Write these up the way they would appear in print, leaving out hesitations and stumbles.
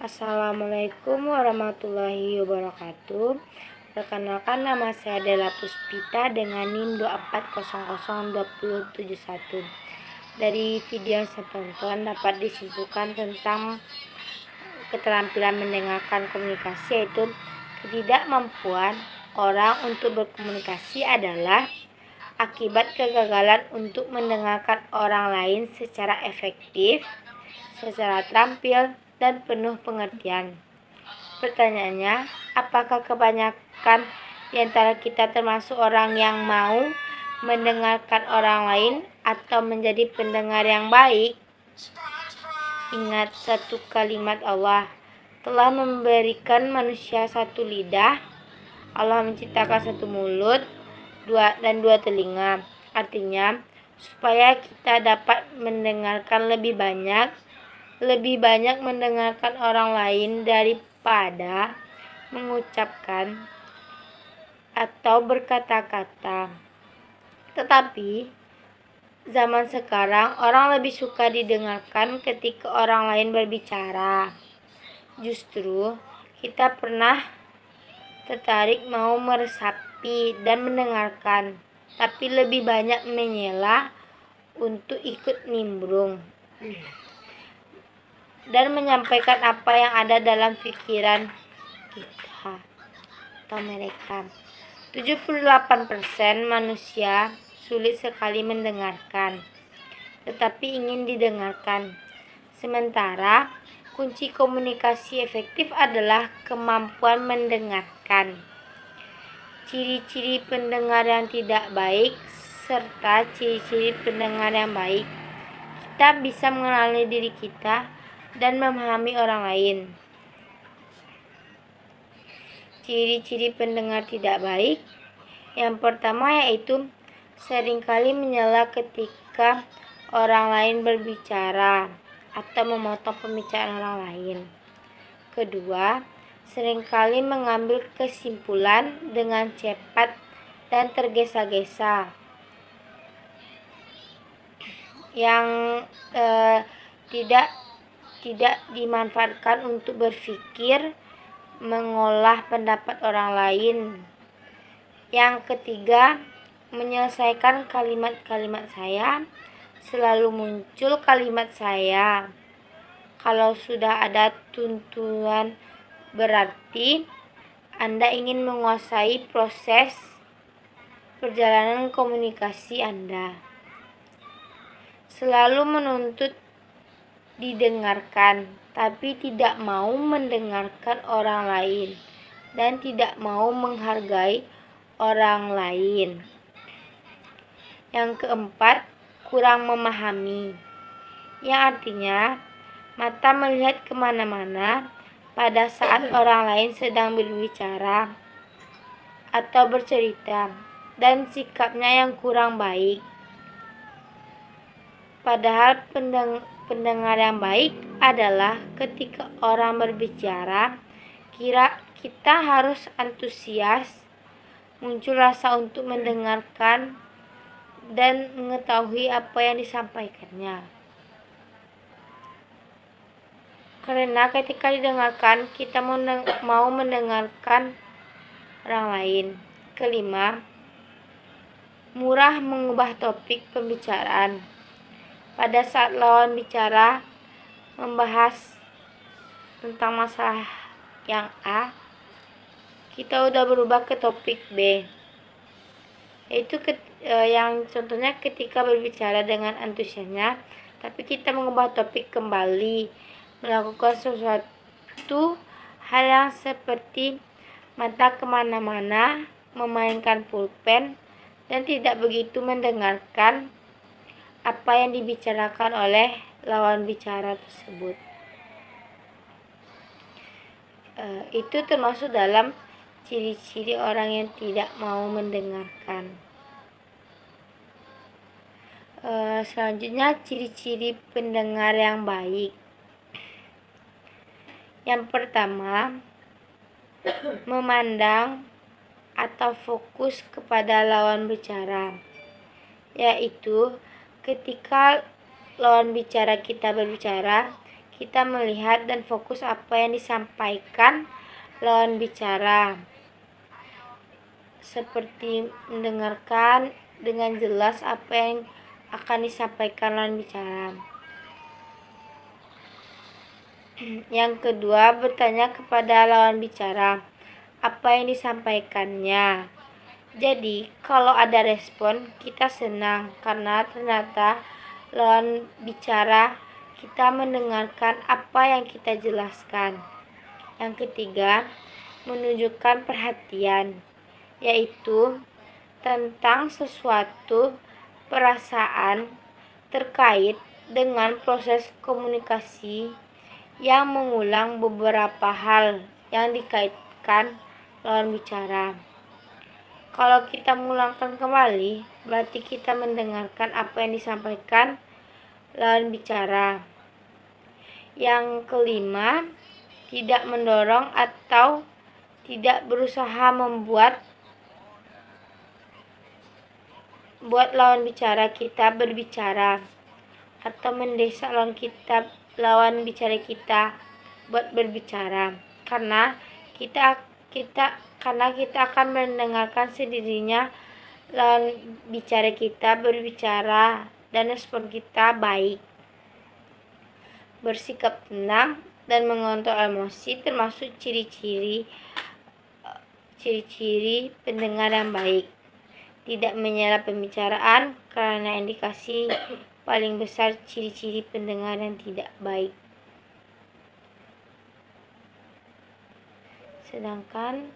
Assalamualaikum warahmatullahi wabarakatuh. Perkenalkan, nama saya adalah Puspita dengan NIM 2400271. Dari video yang saya tonton dapat disimpulkan tentang keterampilan mendengarkan komunikasi, yaitu ketidakmampuan orang untuk berkomunikasi adalah akibat kegagalan untuk mendengarkan orang lain secara efektif, secara terampil, dan penuh pengertian. Pertanyaannya, apakah kebanyakan di antara kita termasuk orang yang mau mendengarkan orang lain atau menjadi pendengar yang baik? Ingat satu kalimat Allah, telah memberikan manusia satu lidah, Allah menciptakan satu mulut dan dua telinga. Artinya, supaya kita dapat mendengarkan lebih banyak mendengarkan orang lain daripada mengucapkan atau berkata-kata. Tetapi zaman sekarang orang lebih suka didengarkan ketika orang lain berbicara. Justru kita pernah tertarik mau meresapi dan mendengarkan, tapi lebih banyak menyela untuk ikut nimbrung dan menyampaikan apa yang ada dalam pikiran kita atau mereka. 78% manusia sulit sekali mendengarkan, tetapi ingin didengarkan. Sementara kunci komunikasi efektif adalah kemampuan mendengarkan. Ciri-ciri pendengar yang tidak baik serta ciri-ciri pendengar yang baik. Kita bisa mengenali diri kita dan memahami orang lain. Ciri-ciri pendengar tidak baik. Yang pertama yaitu seringkali menyela ketika orang lain berbicara atau memotong pembicaraan orang lain. Kedua, seringkali mengambil kesimpulan dengan cepat dan tergesa-gesa. Yang tidak dimanfaatkan untuk berpikir, mengolah pendapat orang lain. Yang ketiga, menyelesaikan kalimat-kalimat saya, selalu muncul kalimat saya. Kalau sudah ada tuntunan, berarti Anda ingin menguasai proses perjalanan komunikasi Anda. Selalu menuntut didengarkan, tapi tidak mau mendengarkan orang lain dan tidak mau menghargai orang lain. Yang keempat, kurang memahami, yang artinya mata melihat kemana-mana pada saat orang lain sedang berbicara atau bercerita, dan sikapnya yang kurang baik. Padahal pendengar yang baik adalah ketika orang berbicara, kita harus antusias, muncul rasa untuk mendengarkan dan mengetahui apa yang disampaikannya. Karena ketika didengarkan, kita mau mendengarkan orang lain. Kelima, murah mengubah topik pembicaraan. Pada saat lawan bicara membahas tentang masalah yang A, kita udah berubah ke topik B. Yaitu yang contohnya ketika berbicara dengan antusiasnya, tapi kita mengubah topik kembali, melakukan sesuatu hal yang seperti mata kemana-mana, memainkan pulpen, dan tidak begitu mendengarkan apa yang dibicarakan oleh lawan bicara tersebut. Itu termasuk dalam ciri-ciri orang yang tidak mau mendengarkan. Selanjutnya, ciri-ciri pendengar yang baik. Yang pertama, memandang atau fokus kepada lawan bicara, yaitu ketika lawan bicara kita berbicara, kita melihat dan fokus apa yang disampaikan lawan bicara, seperti mendengarkan dengan jelas apa yang akan disampaikan lawan bicara. Yang kedua, bertanya kepada lawan bicara apa yang disampaikannya. Jadi, kalau ada respon, kita senang karena ternyata lawan bicara kita mendengarkan apa yang kita jelaskan. Yang ketiga, menunjukkan perhatian, yaitu tentang sesuatu perasaan terkait dengan proses komunikasi yang mengulang beberapa hal yang dikaitkan lawan bicara. Kalau kita mengulangkan kembali, berarti kita mendengarkan apa yang disampaikan lawan bicara. Yang kelima, tidak mendorong atau tidak berusaha membuat lawan bicara kita berbicara atau mendesak lawan bicara kita buat berbicara, karena kita akan mendengarkan sendirinya lawan bicara kita berbicara dan respon kita baik. Bersikap tenang dan mengontrol emosi termasuk ciri-ciri pendengar yang baik. Tidak menyela pembicaraan karena indikasi paling besar ciri-ciri pendengar yang tidak baik. Sedangkan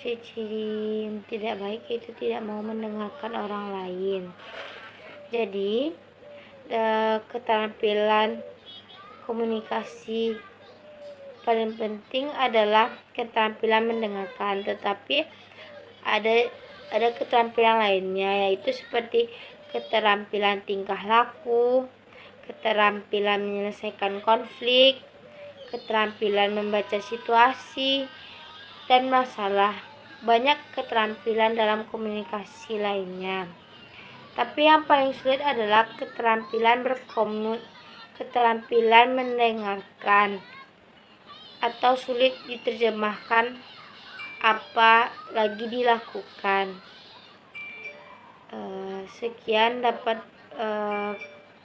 ciri-ciri yang tidak baik itu tidak mau mendengarkan orang lain. Jadi, keterampilan komunikasi paling penting adalah keterampilan mendengarkan, tetapi ada keterampilan lainnya, yaitu seperti keterampilan tingkah laku, keterampilan menyelesaikan konflik, keterampilan membaca situasi dan masalah. Banyak keterampilan dalam komunikasi lainnya, tapi yang paling sulit adalah keterampilan mendengarkan, atau sulit diterjemahkan apa lagi dilakukan. Sekian dapat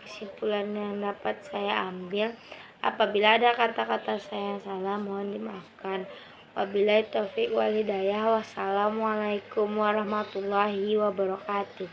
kesimpulan yang dapat saya ambil. Apabila ada kata-kata saya yang salah, mohon dimaafkan. Wabillahi taufiq wal hidayah. Wassalamualaikum warahmatullahi wabarakatuh.